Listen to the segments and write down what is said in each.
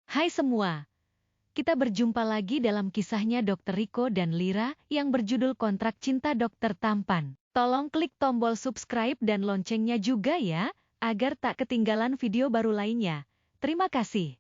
Hai semua, kita berjumpa lagi dalam kisahnya Dr. Riko dan Lira yang berjudul Kontrak Cinta Dokter Tampan. Tolong klik tombol subscribe dan loncengnya juga ya, agar tak ketinggalan video baru lainnya. Terima kasih.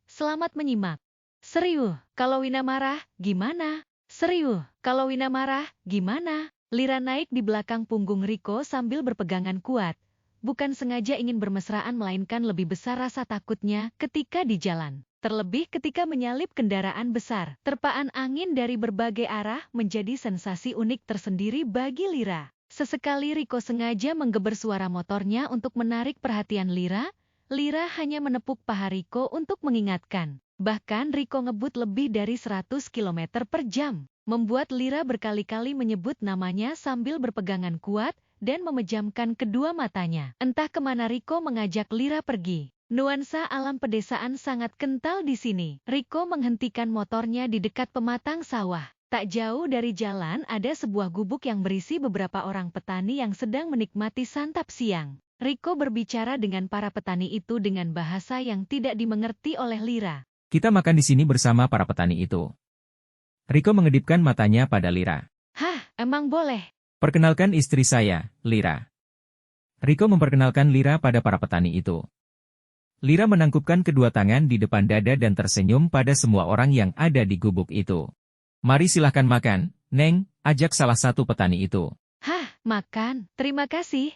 Selamat menyimak. Serius, kalau Wina marah, gimana? Serius, kalau Wina marah, gimana? Lira naik di belakang punggung Riko sambil berpegangan kuat. Bukan sengaja ingin bermesraan melainkan lebih besar rasa takutnya ketika di jalan. Terlebih ketika menyalip kendaraan besar. Terpaan angin dari berbagai arah menjadi sensasi unik tersendiri bagi Lira. Sesekali Riko sengaja menggeber suara motornya untuk menarik perhatian Lira. Lira hanya menepuk paha Riko untuk mengingatkan. Bahkan Riko ngebut lebih dari 100 km per jam. Membuat Lira berkali-kali menyebut namanya sambil berpegangan kuat dan memejamkan kedua matanya. Entah kemana Riko mengajak Lira pergi. Nuansa alam pedesaan sangat kental di sini. Riko menghentikan motornya di dekat pematang sawah. Tak jauh dari jalan ada sebuah gubuk yang berisi beberapa orang petani yang sedang menikmati santap siang. Riko berbicara dengan para petani itu dengan bahasa yang tidak dimengerti oleh Lira. Kita makan di sini bersama para petani itu. Riko mengedipkan matanya pada Lira. Hah, emang boleh? Perkenalkan istri saya, Lira. Riko memperkenalkan Lira pada para petani itu. Lira menangkupkan kedua tangan di depan dada dan tersenyum pada semua orang yang ada di gubuk itu. Mari silahkan makan, Neng, ajak salah satu petani itu. Hah, makan, terima kasih.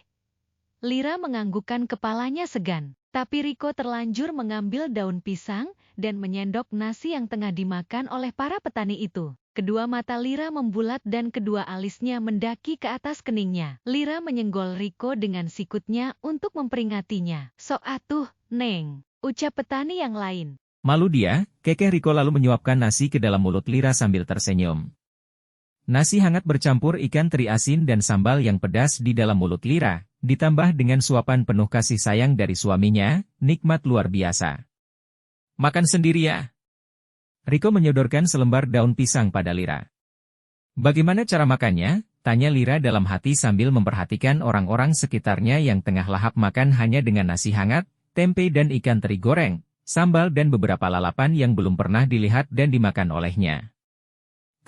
Lira menganggukkan kepalanya segan. Tapi Riko terlanjur mengambil daun pisang dan menyendok nasi yang tengah dimakan oleh para petani itu. Kedua mata Lira membulat dan kedua alisnya mendaki ke atas keningnya. Lira menyenggol Riko dengan sikutnya untuk memperingatinya. Sok atuh, Neng, ucap petani yang lain. Malu dia, kekeh Riko lalu menyuapkan nasi ke dalam mulut Lira sambil tersenyum. Nasi hangat bercampur ikan teri asin dan sambal yang pedas di dalam mulut Lira, ditambah dengan suapan penuh kasih sayang dari suaminya, nikmat luar biasa. Makan sendiri ya. Riko menyodorkan selembar daun pisang pada Lira. Bagaimana cara makannya? Tanya Lira dalam hati sambil memperhatikan orang-orang sekitarnya yang tengah lahap makan hanya dengan nasi hangat, tempe dan ikan teri goreng, sambal dan beberapa lalapan yang belum pernah dilihat dan dimakan olehnya.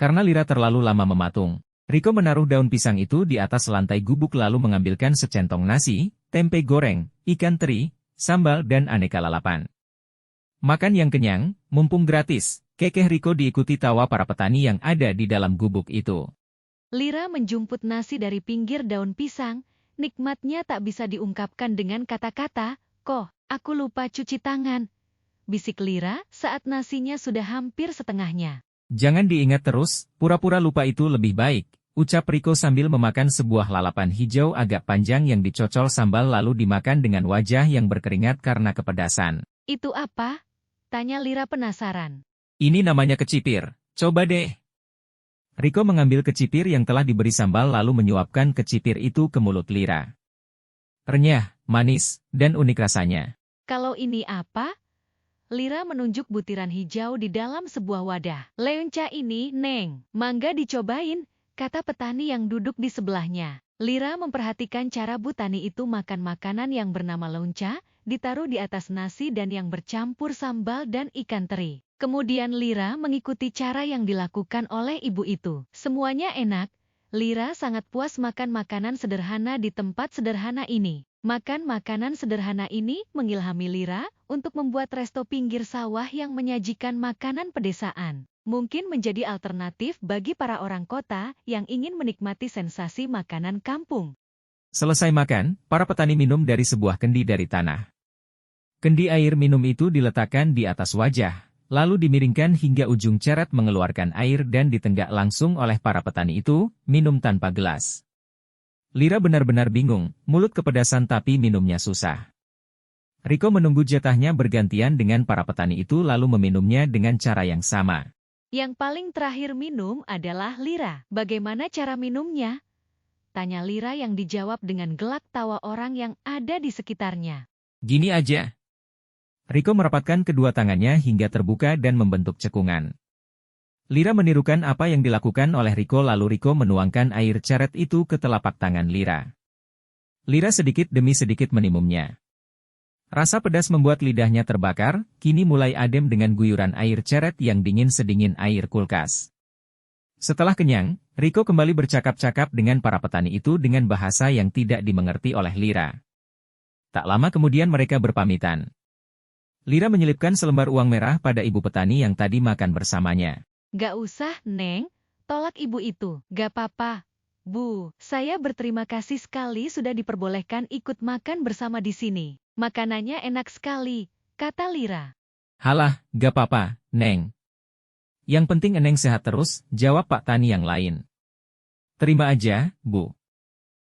Karena Lira terlalu lama mematung, Riko menaruh daun pisang itu di atas lantai gubuk lalu mengambilkan secentong nasi, tempe goreng, ikan teri, sambal dan aneka lalapan. Makan yang kenyang, mumpung gratis, kekeh Riko diikuti tawa para petani yang ada di dalam gubuk itu. Lira menjumput nasi dari pinggir daun pisang, nikmatnya tak bisa diungkapkan dengan kata-kata. Kok, aku lupa cuci tangan, bisik Lira saat nasinya sudah hampir setengahnya. Jangan diingat terus, pura-pura lupa itu lebih baik, ucap Riko sambil memakan sebuah lalapan hijau agak panjang yang dicocol sambal lalu dimakan dengan wajah yang berkeringat karena kepedasan. Itu apa? Tanya Lira penasaran. Ini namanya kecipir, coba deh. Riko mengambil kecipir yang telah diberi sambal lalu menyuapkan kecipir itu ke mulut Lira. Renyah, manis, dan unik rasanya. Kalau ini apa? Lira menunjuk butiran hijau di dalam sebuah wadah. Leunca ini, Neng, mangga dicobain, kata petani yang duduk di sebelahnya. Lira memperhatikan cara bu tani itu makan makanan yang bernama leunca, ditaruh di atas nasi dan yang bercampur sambal dan ikan teri. Kemudian Lira mengikuti cara yang dilakukan oleh ibu itu. Semuanya enak. Lira sangat puas makan makanan sederhana di tempat sederhana ini. Makan makanan sederhana ini mengilhami Lira untuk membuat resto pinggir sawah yang menyajikan makanan pedesaan. Mungkin menjadi alternatif bagi para orang kota yang ingin menikmati sensasi makanan kampung. Selesai makan, para petani minum dari sebuah kendi dari tanah. Kendi air minum itu diletakkan di atas wajah, lalu dimiringkan hingga ujung ceret mengeluarkan air dan ditenggak langsung oleh para petani itu, minum tanpa gelas. Lira benar-benar bingung, mulut kepedasan tapi minumnya susah. Riko menunggu jatahnya bergantian dengan para petani itu lalu meminumnya dengan cara yang sama. Yang paling terakhir minum adalah Lira. Bagaimana cara minumnya? Tanya Lira yang dijawab dengan gelak tawa orang yang ada di sekitarnya. Gini aja. Riko merapatkan kedua tangannya hingga terbuka dan membentuk cekungan. Lira menirukan apa yang dilakukan oleh Riko lalu Riko menuangkan air ceret itu ke telapak tangan Lira. Lira sedikit demi sedikit menimumnya. Rasa pedas membuat lidahnya terbakar, kini mulai adem dengan guyuran air ceret yang dingin sedingin air kulkas. Setelah kenyang, Riko kembali bercakap-cakap dengan para petani itu dengan bahasa yang tidak dimengerti oleh Lira. Tak lama kemudian mereka berpamitan. Lira menyelipkan selembar uang merah pada ibu petani yang tadi makan bersamanya. Gak usah, Neng. Tolak ibu itu. Gak apa-apa. Bu, saya berterima kasih sekali sudah diperbolehkan ikut makan bersama di sini. Makanannya enak sekali, kata Lira. Halah, gak apa-apa, Neng. Yang penting Eneng sehat terus, jawab Pak Tani yang lain. Terima aja, Bu.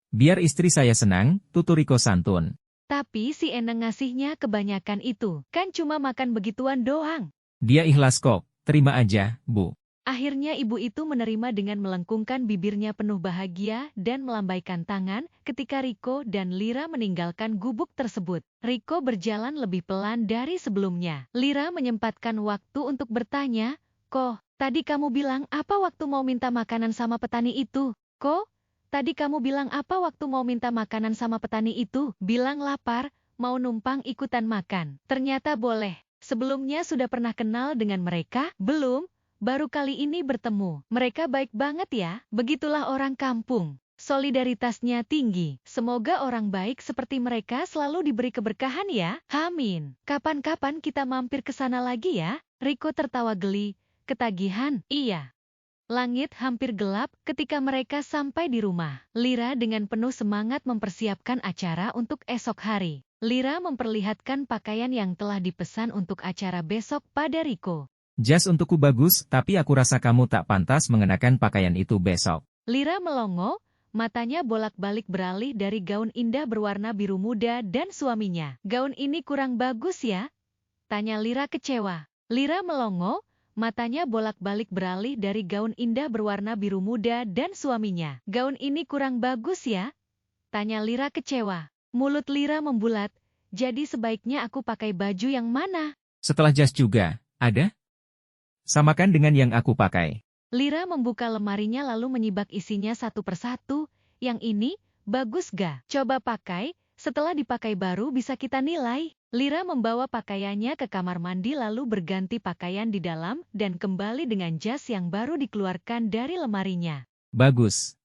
Biar istri saya senang, tutur Riko santun. Tapi si Eneng ngasihnya kebanyakan itu, kan cuma makan begituan doang. Dia ikhlas kok, terima aja, Bu. Akhirnya ibu itu menerima dengan melengkungkan bibirnya penuh bahagia dan melambaikan tangan ketika Riko dan Lira meninggalkan gubuk tersebut. Riko berjalan lebih pelan dari sebelumnya. Lira menyempatkan waktu untuk bertanya, "Kok, tadi kamu bilang apa waktu mau minta makanan sama petani itu? Kok, tadi kamu bilang apa waktu mau minta makanan sama petani itu? Bilang lapar, mau numpang ikutan makan. Ternyata boleh. Sebelumnya sudah pernah kenal dengan mereka? Belum. Baru kali ini bertemu. Mereka baik banget ya. Begitulah orang kampung. Solidaritasnya tinggi. Semoga orang baik seperti mereka selalu diberi keberkahan ya. Amin. Kapan-kapan kita mampir ke sana lagi ya." Riko tertawa geli. Ketagihan, iya. Langit hampir gelap ketika mereka sampai di rumah. Lira dengan penuh semangat mempersiapkan acara untuk esok hari. Lira memperlihatkan pakaian yang telah dipesan untuk acara besok pada Riko. Jas untukku bagus, tapi aku rasa kamu tak pantas mengenakan pakaian itu besok. Lira melongo, matanya bolak-balik beralih dari gaun indah berwarna biru muda dan suaminya. "Gaun ini kurang bagus ya?" tanya Lira kecewa. Lira melongo, matanya bolak-balik beralih dari gaun indah berwarna biru muda dan suaminya. "Gaun ini kurang bagus ya?" tanya Lira kecewa. Mulut Lira membulat, "Jadi sebaiknya aku pakai baju yang mana?" Setelah jas juga, ada? Samakan dengan yang aku pakai. Lira membuka lemarinya lalu menyibak isinya satu persatu. "Yang ini, bagus ga? Coba pakai, setelah dipakai baru bisa kita nilai." Lira membawa pakaiannya ke kamar mandi lalu berganti pakaian di dalam dan kembali dengan jas yang baru dikeluarkan dari lemarinya. Bagus.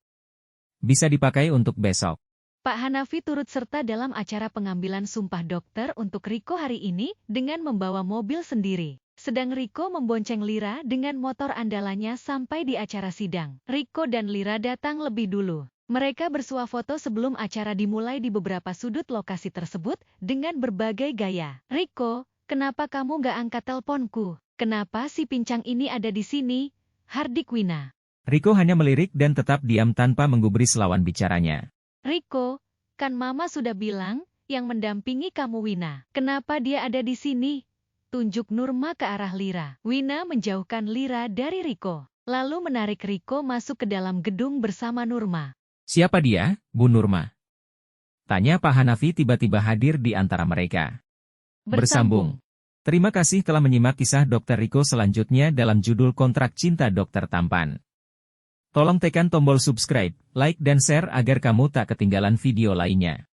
Bisa dipakai untuk besok. Pak Hanafi turut serta dalam acara pengambilan sumpah dokter untuk Riko hari ini dengan membawa mobil sendiri. Sedang Riko membonceng Lira dengan motor andalannya sampai di acara sidang. Riko dan Lira datang lebih dulu. Mereka bersuah foto sebelum acara dimulai di beberapa sudut lokasi tersebut dengan berbagai gaya. "Riko, kenapa kamu gak angkat teleponku? Kenapa si pincang ini ada di sini?" hardik Wina. Riko hanya melirik dan tetap diam tanpa menggubris lawan bicaranya. "Riko, kan Mama sudah bilang yang mendampingi kamu Wina. Kenapa dia ada di sini?" tunjuk Nurma ke arah Lira. Wina menjauhkan Lira dari Riko, lalu menarik Riko masuk ke dalam gedung bersama Nurma. Siapa dia, Bu Nurma? Tanya Pak Hanafi tiba-tiba hadir di antara mereka. Bersambung. Terima kasih telah menyimak kisah Dr. Riko selanjutnya dalam judul Kontrak Cinta Dokter Tampan. Tolong tekan tombol subscribe, like dan share agar kamu tak ketinggalan video lainnya.